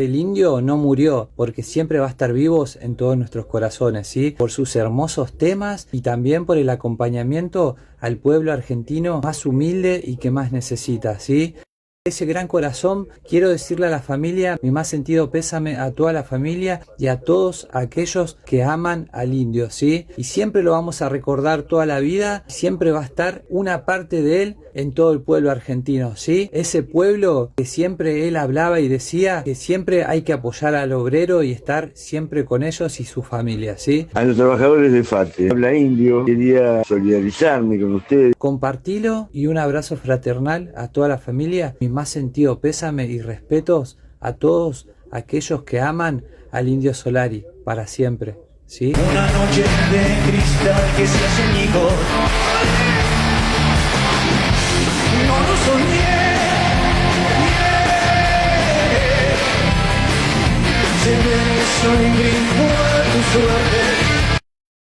El indio no murió, porque siempre va a estar vivos en todos nuestros corazones, ¿sí? Por sus hermosos temas y también por el acompañamiento al pueblo argentino más humilde y que más necesita, ¿sí? Ese gran corazón, quiero decirle a la familia, mi más sentido pésame a toda la familia y a todos aquellos que aman al indio, ¿sí? Y siempre lo vamos a recordar toda la vida, siempre va a estar una parte de él en todo el pueblo argentino, ¿sí? Ese pueblo que siempre él hablaba y decía que siempre hay que apoyar al obrero y estar siempre con ellos y su familia, ¿sí? A los trabajadores de FATE, habla indio, quería solidarizarme con ustedes. Compartilo y un abrazo fraternal a toda la familia, mi más sentido pésame y respetos a todos aquellos que aman al Indio Solari para siempre, ¿sí? Una noche de cristal que se hace añicos. No lo soñé. Se me soy gris por tu suerte.